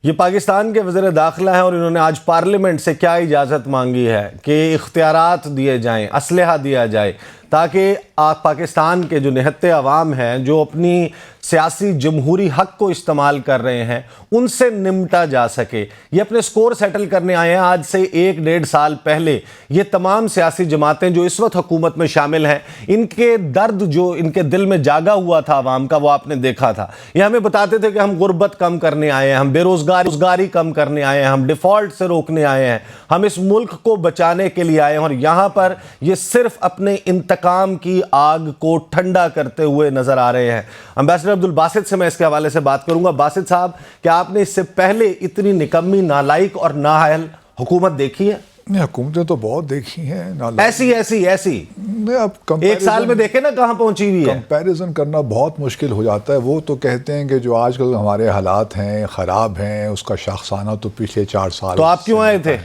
یہ پاکستان کے وزیر داخلہ ہیں اور انہوں نے آج پارلیمنٹ سے کیا اجازت مانگی ہے کہ اختیارات دیے جائیں، اسلحہ دیا جائے تاکہ پاکستان کے جو نہتے عوام ہیں جو اپنی سیاسی جمہوری حق کو استعمال کر رہے ہیں ان سے نمٹا جا سکے۔ یہ اپنے سکور سیٹل کرنے آئے ہیں۔ آج سے 1-1.5 سال پہلے یہ تمام سیاسی جماعتیں جو اس وقت حکومت میں شامل ہیں، ان کے درد جو ان کے دل میں جاگا ہوا تھا عوام کا، وہ آپ نے دیکھا تھا۔ یہ ہمیں بتاتے تھے کہ ہم غربت کم کرنے آئے ہیں، ہم بے روزگاری کم کرنے آئے ہیں، ہم ڈیفالٹ سے روکنے آئے ہیں، ہم اس ملک کو بچانے کے لیے آئے ہیں، اور یہاں پر یہ صرف اپنے انتقام کی آگ کو ٹھنڈا کرتے ہوئے نظر آ رہے ہیں۔ امبیسڈر عبدالباسط سے میں اس کے حوالے سے بات کروں گا۔ باسط صاحب، کیا آپ نے اس سے پہلے اتنی نکمی، نالائق اور نااہل حکومت دیکھی ہے؟ نہیں، حکومتیں تو بہت دیکھی ہیں ایسی اب 1 سال میں دیکھیں نا کہاں پہنچی ہوئی ہے۔ کمپیریزن کرنا بہت مشکل ہو جاتا ہے۔ وہ تو کہتے ہیں کہ جو آج کل ہمارے حالات ہیں خراب ہیں، اس کا شاخسانہ تو پچھلے 4 سال۔ تو آپ کیوں آئے تھے؟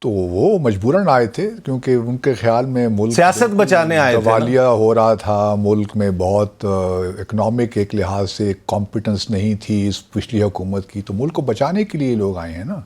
تو وہ مجبوراً آئے تھے کیونکہ ان کے خیال میں ملک سیاست بچانے آئے تھے، دیوالیہ ہو رہا تھا، ملک میں بہت اکنامک ایک لحاظ سے کمپیٹنس نہیں تھی اس پچھلی حکومت کی، تو ملک کو بچانے کے لیے لوگ آئے ہیں نا۔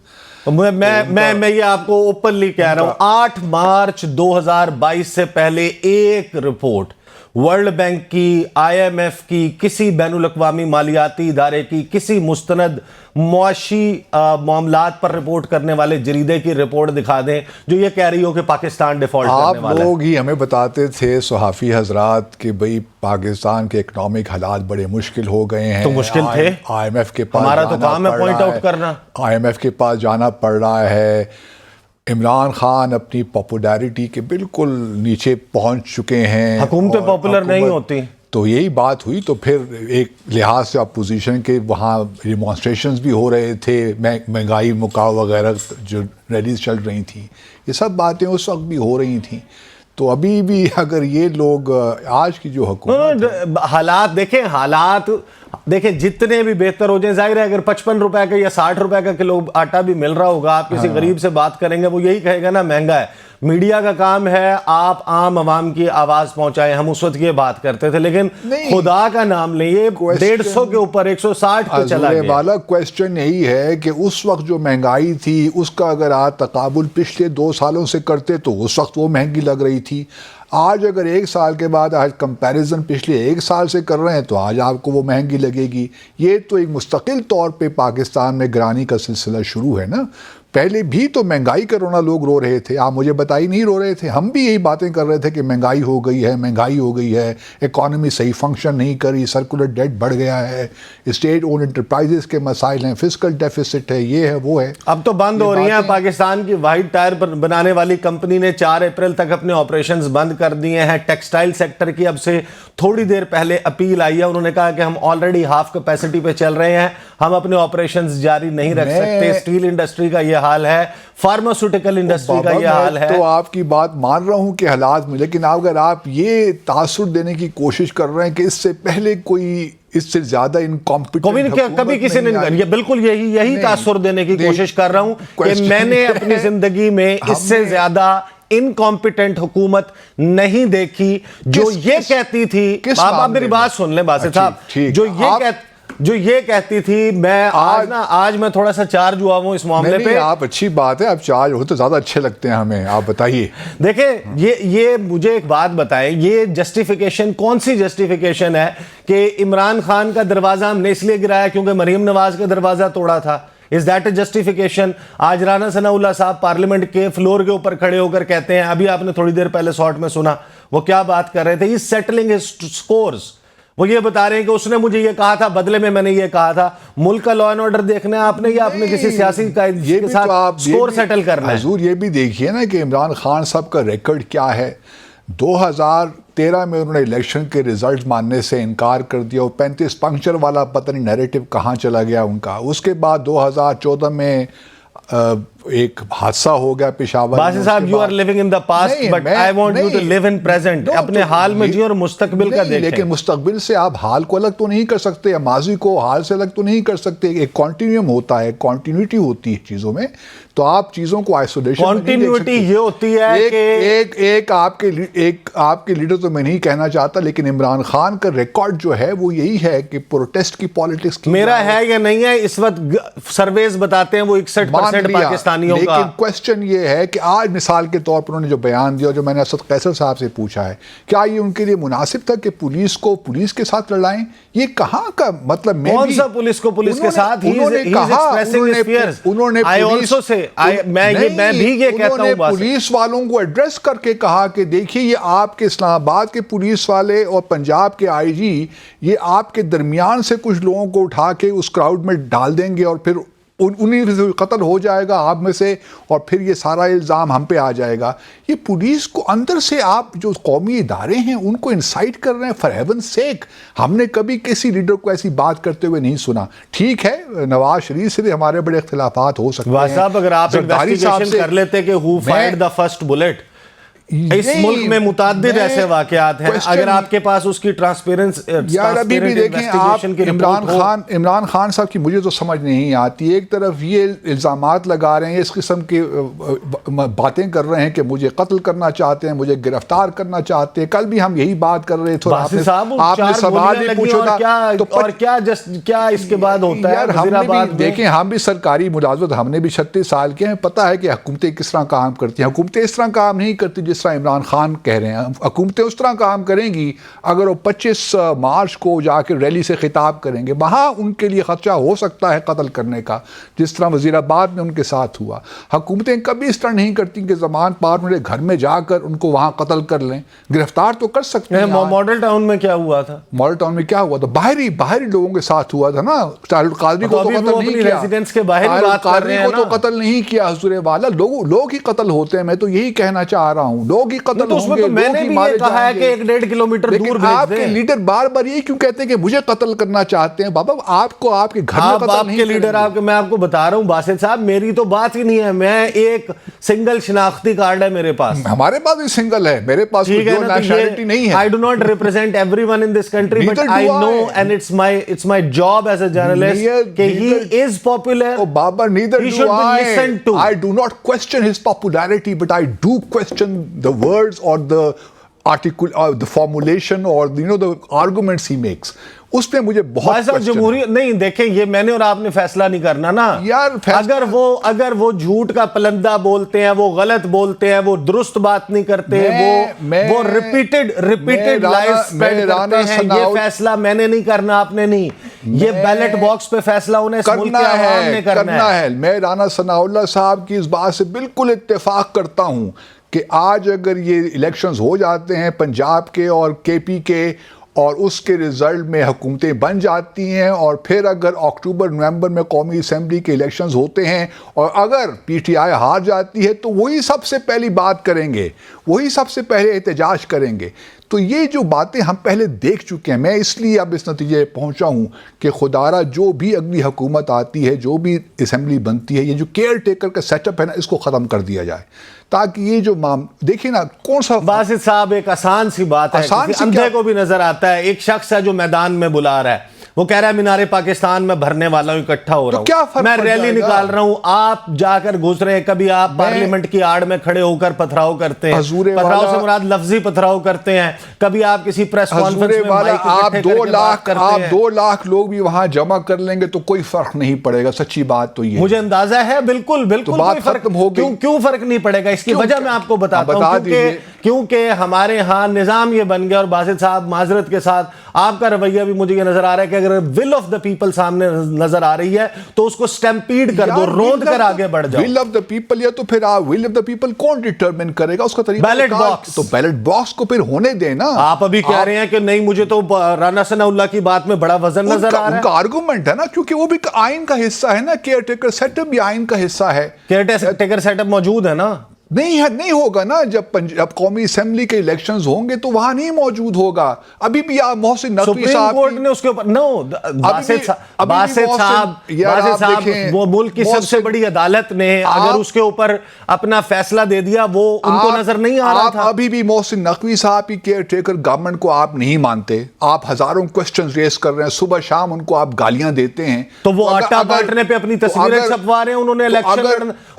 میں یہ آپ کو اوپنلی کہہ رہا ہوں، 8 مارچ 2022 سے پہلے ایک رپورٹ ورلڈ بینک کی، IMF کی، کسی بین الاقوامی مالیاتی ادارے کی، کسی مستند معاشی معاملات پر رپورٹ کرنے والے جریدے کی رپورٹ دکھا دیں جو یہ کہہ رہی ہو کہ پاکستان ڈیفالٹ کرنے والا ہے۔ آپ لوگ ہی ہمیں بتاتے تھے صحافی حضرات کہ بھئی پاکستان کے اکنامک حالات بڑے مشکل ہو گئے ہیں۔ تو مشکل تھے، IMF کے پاس ہمارا تو کام ہے پوائنٹ آؤٹ کرنا۔ IMF کے پاس جانا پڑ رہا ہے۔ عمران خان اپنی پاپولیرٹی کے بالکل نیچے پہنچ چکے ہیں۔ حکومتیں پاپولر نہیں ہوتی، تو یہی بات ہوئی۔ تو پھر ایک لحاظ سے اپوزیشن کے وہاں ڈیمانسٹریشنز بھی ہو رہے تھے، مہنگائی مکاؤ وغیرہ جو ریلیز چل رہی تھیں، یہ سب باتیں اس وقت بھی ہو رہی تھیں۔ تو ابھی بھی اگر یہ لوگ آج کی جو حکومت حالات دیکھیں جتنے بھی بہتر ہو جائیں، ظاہر ہے اگر 55 روپے کا یا 60 روپے کا کلو آٹا بھی مل رہا ہوگا، آپ کسی غریب سے بات کریں گے وہ یہی کہے گا نا مہنگا ہے۔ میڈیا کا کام ہے آپ عام عوام کی آواز پہنچائیں، ہم اس وقت یہ بات کرتے تھے، لیکن خدا کا نام لیں یہ 150 کے اوپر 160 پہ چلا گیا۔ والا کویسچن یہی ہے کہ اس وقت جو مہنگائی تھی اس کا اگر آپ تقابل پچھلے 2 سالوں سے کرتے تو اس وقت وہ مہنگی لگ رہی تھی۔ آج اگر 1 سال کے بعد آج کمپیریزن پچھلے 1 سال سے کر رہے ہیں تو آج آپ کو وہ مہنگی لگے گی۔ یہ تو ایک مستقل طور پہ پاکستان میں گرانی کا سلسلہ شروع ہے نا۔ پہلے بھی تو مہنگائی کا رونا لوگ رو رہے تھے، آپ مجھے بتائی نہیں رو رہے تھے، ہم بھی یہی باتیں کر رہے تھے کہ مہنگائی ہو گئی ہے، اکانومی صحیح فنکشن نہیں کری، سرکولر ڈیٹ بڑھ گیا ہے، اسٹیٹ اونڈ انٹرپرائزز کے مسائل ہیں، فسکل ڈیفیسٹ ہے، یہ ہے وہ ہے۔ اب تو بند ہو رہی ہیں۔ پاکستان کی واحد ٹائر بنانے والی کمپنی نے 4 اپریل تک اپنے آپریشنز بند کر دیے ہیں۔ ٹیکسٹائل سیکٹر کی اب سے تھوڑی دیر پہلے اپیل آئی ہے، انہوں نے کہا کہ ہم آلریڈی ہاف کیپیسٹی پہ چل رہے ہیں، ہم اپنے آپریشنز جاری نہیں رکھ سکتے۔ اسٹیل انڈسٹری کا یہ حال ہے، فارماسیوٹیکل انڈسٹری کا یہ حال ہے۔ تو آپ کی بات مان رہا ہوں کہ حالات میں، لیکن اگر آپ یہ تاثر دینے کی کوشش کر رہے ہیں کہ اس سے پہلے کوئی اس سے زیادہ انکمپیٹنٹ کبھی کسی نے یہ بالکل یہی تاثر دینے کی کوشش کر رہا ہوں کہ میں نے اپنی زندگی میں اس سے زیادہ انکمپیٹنٹ حکومت نہیں دیکھی جو یہ کہتی تھی۔ آپ میری بات سن لیں باسط صاحب، جو یہ کہتی تھی آج میں تھوڑا سا چارج ہوا ہوں اس معاملے پہ۔ آپ اچھی بات ہے، آپ چارج ہو تو زیادہ اچھے لگتے ہیں ہمیں، آپ بتائیے۔ دیکھیں یہ مجھے ایک بات بتائیں، یہ جسٹیفیکیشن کون سی جسٹیفیکیشن ہے کہ عمران خان کا دروازہ ہم نے اس لیے گرایا کیونکہ مریم نواز کا دروازہ توڑا تھا؟ Is that a justification؟ آج رانا ثناء اللہ صاحب پارلیمنٹ کے فلور کے اوپر کھڑے ہو کر کہتے ہیں، ابھی آپ نے تھوڑی دیر پہلے شارٹ میں سنا وہ کیا بات کر رہے تھے، He's settling his scores۔ وہ یہ بتا رہے ہیں کہ اس نے مجھے یہ کہا تھا، بدلے میں نے یہ کہا تھا۔ ملک کا لا اینڈ آرڈر دیکھنا ہے آپ نے یا آپ نے کسی سیاسی قائد کے ساتھ سکور سیٹل کرنا ہے؟ حضور یہ بھی دیکھیے نا کہ عمران خان صاحب کا ریکارڈ کیا ہے۔ 2013 میں انہوں نے الیکشن کے رزلٹ ماننے سے انکار کر دیا، وہ 35 پنکچر والا پتہ نہیں نیریٹو کہاں چلا گیا ان کا۔ اس کے بعد 2014 میں ایک حادثہ ہو گیا پشاور باسط صاحب you are living in the past but I want you to live in present. اپنے حال میں جیو اور مستقبل کا دیکھیں. لیکن مستقبل سے آپ حال کو الگ تو نہیں کر سکتے, یا ماضی کو حال سے الگ تو نہیں کر سکتے. ایک کنٹینیوم ہوتا ہے, کنٹینیوٹی ہوتی ہے چیزوں میں, تو آپ چیزوں کو آئسولیشن کنٹینیوٹی یہ ہوتی ہے کہ ایک آپ کے لیڈر تو میں نہیں کہنا چاہتا, لیکن عمران خان کا ریکارڈ جو ہے وہ یہی ہے کہ پروٹیسٹ کی پالیٹکس کی. میرا ہے یا نہیں ہے اس وقت سرویز بتاتے ہیں وہ 61% پاکستانیوں کا. لیکن کوشچن یہ ہے کہ آج مثال کے طور پر انہوں نے جو بیان دیا, جو میں نے اسد قیصر صاحب سے پوچھا ہے, کیا یہ ان کے لیے مناسب تھا کہ پولیس کو پولیس کے ساتھ لڑائیں؟ یہ کہاں کا مطلب, میں کون سا پولیس کو پولیس کے ساتھ, انہوں نے پولیس والوں کو ایڈریس کر کے کہا کہ دیکھیے یہ آپ کے اسلام آباد کے پولیس والے اور پنجاب کے آئی جی یہ آپ کے درمیان سے کچھ لوگوں کو اٹھا کے اس کراؤڈ میں ڈال دیں گے اور پھر انہیں سے قتل ہو جائے گا آپ میں سے, اور پھر یہ سارا الزام ہم پہ آ جائے گا. یہ پولیس کو اندر سے آپ جو قومی ادارے ہیں ان کو انسائٹ کر رہے ہیں. فار ہیون سیک, ہم نے کبھی کسی لیڈر کو ایسی بات کرتے ہوئے نہیں سنا. ٹھیک ہے نواز شریف سے بھی ہمارے بڑے اختلافات ہو سکتے ہیں. صاحب اگر آپ انویسٹیگیشن کر لیتے کہ who fired the first bullet, اس ملک میں متعدد ایسے واقعات ہیں, اگر آپ کے پاس اس کی یار ابھی بھی دیکھیں آپ عمران خان صاحب کی مجھے تو سمجھ نہیں آتی. ایک طرف یہ الزامات لگا رہے ہیں, اس قسم کی باتیں کر رہے ہیں کہ مجھے قتل کرنا چاہتے ہیں, مجھے گرفتار کرنا چاہتے ہیں. کل بھی ہم یہی بات کر رہے تھے, آپ نے سوال بھی پوچھا تھا تو اور کیا اس کے بعد ہوتا ہے. ہم بھی دیکھیں, ہم بھی سرکاری ملازمت, ہم نے بھی 36 سال کے ہیں, پتہ ہے کہ حکومتیں کس طرح کام کرتی ہیں. حکومتیں اس طرح کام نہیں کرتی جس طرح عمران خان کہہ رہے ہیں. حکومتیں اس طرح کام کریں گی اگر وہ 25 مارچ کو جا کے ریلی سے خطاب کریں گے, وہاں ان کے لیے خدشہ ہو سکتا ہے قتل کرنے کا, جس طرح وزیر آباد میں ان کے ساتھ ہوا. حکومتیں کبھی اس طرح نہیں کرتی کہ زمان پار میں گھر میں جا کر ان کو وہاں قتل کر لیں. گرفتار تو کر سکتے ہیں. ماڈل ٹاؤن میں کیا ہوا تھا؟ ماڈل ٹاؤن میں کیا ہوا تھا؟ باہری لوگوں کے ساتھ ہوا تھا نا. القادری کو تو قتل نہیں کیا, القادری کو تو قتل نہیں کیا حضور والا. لوگ ہی قتل ہوتے ہیں. میں تو یہی کہنا چاہ رہا ہوں, لوگ ہی قتل ہوں گے. میں نے بھی یہ کہا ہے کہ 1.5 کلومیٹر دور بھیج دیں. آپ کے لیڈر بار بار یہ کیوں کہتے ہیں کہ مجھے قتل کرنا چاہتے ہیں؟ بابا آپ کو آپ کے گھر میں قتل نہیں لیڈر میں آپ کو بتا رہا ہوں باسط صاحب, میری تو بات ہی نہیں ہے. میں ایک سنگل شناختی کارڈ ہے میرے پاس. ہمارے پاس بھی سنگل ہے, میرے پاس کوئی نیشنلٹی نہیں ہے. I do not represent everyone in this country, but I know and it's my job as a journalist کہ he is popular. Oh Baba, neither do I. I do not question his popularity, but I do question the words or the article or the formulation or the arguments he makes. اس پہ مجھے بہت جمہوریت نہیں. دیکھیں یہ میں نے اور آپ نے فیصلہ نہیں کرنا نا یار. اگر وہ جھوٹ کا پلندہ بولتے ہیں, وہ غلط بولتے ہیں, وہ درست بات نہیں کرتے, وہ ریپیٹڈ لائز اسپریڈ کرتے ہیں, یہ فیصلہ میں نے نہیں کرنا, آپ نے نہیں. یہ بیلٹ باکس پہ فیصلہ انہیں کرنا ہے. میں رانا ثناء اللہ صاحب کی اس بات سے بالکل اتفاق کرتا ہوں کہ آج اگر یہ الیکشنز ہو جاتے ہیں پنجاب کے اور کے پی کے, اور اس کے رزلٹ میں حکومتیں بن جاتی ہیں, اور پھر اگر اکتوبر نومبر میں قومی اسمبلی کے الیکشنز ہوتے ہیں اور اگر پی ٹی آئی ہار جاتی ہے, تو وہی سب سے پہلی بات کریں گے, وہی سب سے پہلے احتجاج کریں گے. تو یہ جو باتیں ہم پہلے دیکھ چکے ہیں. میں اس لیے اب اس نتیجے پہنچا ہوں کہ خدارہ جو بھی اگلی حکومت آتی ہے, جو بھی اسمبلی بنتی ہے, یہ جو کیئر ٹیکر کا سیٹ اپ ہے نا, اس کو ختم کر دیا جائے, تاکہ یہ جو دیکھیں نا کون سا. باسط صاحب ایک آسان سی بات ہے, اندھے کو بھی نظر آتا ہے. ایک شخص ہے جو میدان میں بلا رہا ہے, وہ کہہ رہا ہے مینار پاکستان میں بھرنے والا ہوں, اکٹھا ہو رہا ہوں, میں ریلی نکال رہا ہوں. آپ جا کر گزرے, کبھی آپ پارلیمنٹ کی آڑ میں کھڑے ہو کر پتھراؤ کرتے ہیں, پتھراؤ سے مراد لفظی پتھراؤ کرتے ہیں. کبھی آپ کسی پریس کانفرنس میں آپ 2 لاکھ لوگ بھی وہاں جمع کر لیں گے تو کوئی فرق نہیں پڑے گا. سچی بات تو یہ مجھے اندازہ ہے, بالکل بات ختم ہو گئی. کیوں فرق نہیں پڑے گا؟ اس کی وجہ میں آپ کو بتاتا ہوں. کیونکہ ہمارے ہاں نظام یہ بن گیا, اور باسط صاحب معذرت کے ساتھ آپ کا رویہ بھی مجھے یہ نظر آ رہا ہے کہ اگر ول آف دا پیپل سامنے نظر آ رہی ہے تو اس کو سٹیمپیڈ کر دو, روند کر آگے بڑھ جاؤ. ول آف دا پیپل, یا تو پھر ول آف دا پیپل کون ڈیٹرمن کرے گا اس کا طریقہ؟ Ballot box. تو بیلٹ باکس کو پھر ہونے دیں نا. آپ ابھی کہہ رہے ہیں کہ نہیں, مجھے تو رانا ثناء اللہ کی بات میں بڑا وزن نظر آ رہا ہے. ان کا آرگومنٹ ہے نا, کیونکہ وہ بھی آئین کا حصہ ہے نا, کیئر ٹیکر سیٹ اپ بھی آئین کا حصہ ہے. کیئر ٹیکر سیٹ اپ موجود ہے نا, نہیں ہوگا نا. جب قومی اسمبلی کے الیکشنز ہوں گے تو وہاں نہیں موجود ہوگا. ابھی بھی آپ محسن نقوی سپریم صاحب کورٹ نے اس کے اوپر باسط صاحب وہ ملک کی سب سے بڑی عدالت نے اگر اس کے اوپر اپنا فیصلہ دے دیا وہ ان کو نظر نہیں آ رہا تھا. ابھی بھی محسن نقوی صاحب کی کیئر ٹیکر گورنمنٹ کو آپ نہیں مانتے. آپ ہزاروں کوسچنز ریز کر رہے ہیں, صبح شام ان کو آپ گالیاں دیتے ہیں. تو وہ آٹا بانٹنے پہ اپنی تصویریں چھپوا رہے ہیں.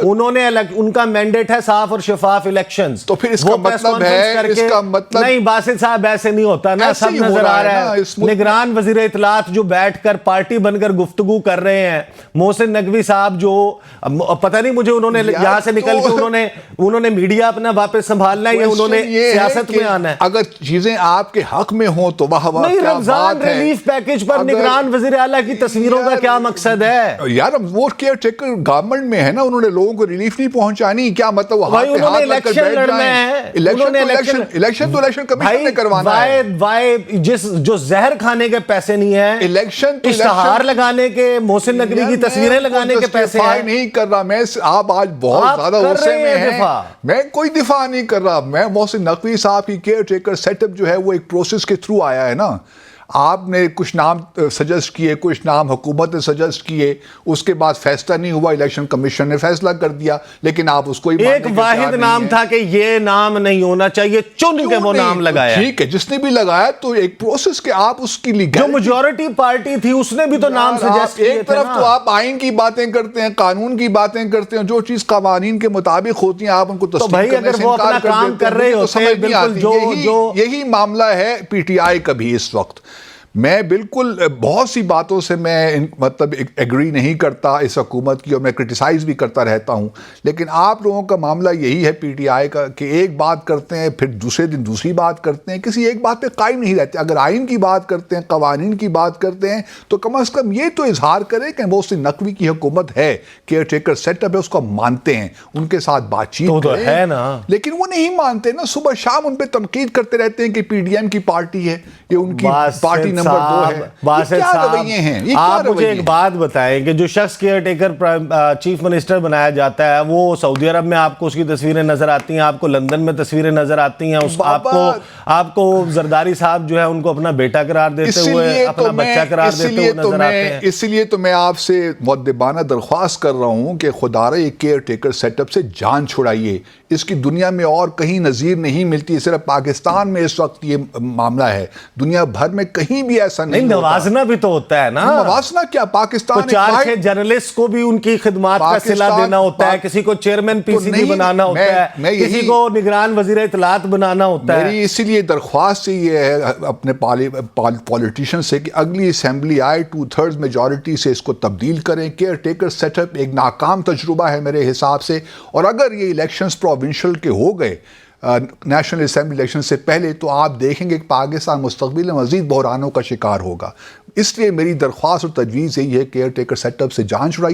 انہوں نے ان کا مینڈیٹ ہے صاف اور شفاف الیکشنز. تو پھر اس کا مطلب ہے نہیں باسط صاحب ایسے نہیں ہوتا نا. سب نظر آ رہا ہے. نگران وزیر اطلاعات جو بیٹھ کر پارٹی بن کر گفتگو کر رہے ہیں, محسن نقوی صاحب جو پتہ نہیں مجھے انہوں نے یہاں سے نکل کے انہوں نے میڈیا اپنا واپس سنبھالنا ہے یا انہوں نے سیاست میں آنا ہے. اگر چیزیں آپ کے حق میں ہوں تو واہ واہ نہیں. رمضان ریلیف پیکیج پر نگران وزیر اعلیٰ کی تصویروں کا کیا مقصد ہے یار؟ وہ کیئر ٹیکر گورنمنٹ میں ہے نا, انہوں نے لوگوں کو ریلیف نہیں پہنچانی. کیا مطلب الیکشن تو الیکشن کمیشن نے کروانا ہے. جو زہر کھانے کے پیسے نہیں ہیں, الیکشن اشتہار لگانے کے, محسن نقوی کی تصویریں لگانے کے پیسے ہیں. نہیں کر رہا میں. آپ آج بہت زیادہ غصے میں ہیں. میں کوئی دفاع نہیں کر رہا. میں محسن نقوی صاحب کی کیئر ٹیکر سیٹ اپ جو ہے وہ ایک پروسیس کے تھرو آیا ہے نا. آپ نے کچھ نام سجیسٹ کیے, کچھ نام حکومت نے سجیسٹ کیے, اس کے بعد فیصلہ نہیں ہوا, الیکشن کمیشن نے فیصلہ کر دیا, لیکن آپ اس کو ہی ایک واحد نام تھا کہ یہ نام نہیں ہونا چاہیے, چن کے وہ نام لگایا. ٹھیک ہے, جس نے بھی لگایا تو ایک پروسیس کے آپ اس کی جو میجورٹی پارٹی تھی اس نے بھی تو نام سجیسٹ کیے تھے. ایک طرف تو آپ آئین کی باتیں کرتے ہیں, قانون کی باتیں کرتے ہیں, جو چیز قوانین کے مطابق ہوتی ہیں آپ ان کو تسلیم کرنے سے انکار کر دیتے ہیں. یہی معاملہ ہے پی ٹی آئی کا بھی اس وقت. میں بالکل بہت سی باتوں سے میں مطلب ایگری نہیں کرتا اس حکومت کی, اور میں کرٹیسائز بھی کرتا رہتا ہوں, لیکن آپ لوگوں کا معاملہ یہی ہے پی ٹی آئی کا کہ ایک بات کرتے ہیں پھر دوسرے دن دوسری بات کرتے ہیں, کسی ایک بات پہ قائم نہیں رہتے. اگر آئین کی بات کرتے ہیں, قوانین کی بات کرتے ہیں, تو کم از کم یہ تو اظہار کریں کہ محسن نقوی کی حکومت ہے, کیئر ٹیکر سیٹ اپ ہے, اس کو مانتے ہیں, ان کے ساتھ بات چیت کریں. لیکن وہ نہیں مانتے نا, صبح شام ان پہ تنقید کرتے رہتے ہیں کہ پی ڈی ایم کی پارٹی ہے, یہ ان کی پارٹی باسط صاحب آپ مجھے ایک بات بتائیں کہ جو شخص کیئر ٹیکر چیف منسٹر بنایا جاتا ہے وہ سعودی عرب میں آپ کو اس کی تصویریں نظر آتی ہیں, آپ کو لندن میں تصویریں نظر آتی ہیں, آپ کو زرداری صاحب جو ہے ان کو اپنا بیٹا قرار دیتے ہوئے, اپنا بچہ قرار دیتے ہوئے نظر آتے ہیں. اس لیے تو میں آپ سے مؤدبانہ درخواست کر رہا ہوں کہ خدا رے کیئر ٹیکر سیٹ اپ سے جان چھڑائیے. اس کی دنیا میں اور کہیں نظیر نہیں ملتی, صرف پاکستان میں اس وقت یہ معاملہ ہے, دنیا بھر میں کہیں بھی ایسا نہیں. نوازنا بھی تو ہوتا ہے نا. نوازنا کیا, پاکستان چار چھ جرنلسٹ کو بھی ان کی خدمات کا صلہ دینا ہوتا ہے, کسی کو چیئرمین پی سی بی بنانا ہوتا ہے, کسی کو نگران وزیر اطلاعات بنانا ہوتا ہے. میری اسی لیے درخواست یہ ہے اپنے پولیٹیشین سے کہ اگلی اسمبلی آئے 2/3 میجورٹی سے اس کو تبدیل کریں. کیئر ٹیکر سیٹ اپ ایک ناکام تجربہ ہے میرے حساب سے, اور اگر یہ الیکشنز پروونشل کے ہو گئے نیشنل اسمبلی الیکشن سے پہلے, تو آپ دیکھیں گے کہ پاکستان مستقبل میں مزید بحرانوں کا شکار ہوگا. اس لیے میری درخواست اور تجویز یہی ہے کہ کیئر ٹیکر سیٹ اپ سے جان چھڑائیے.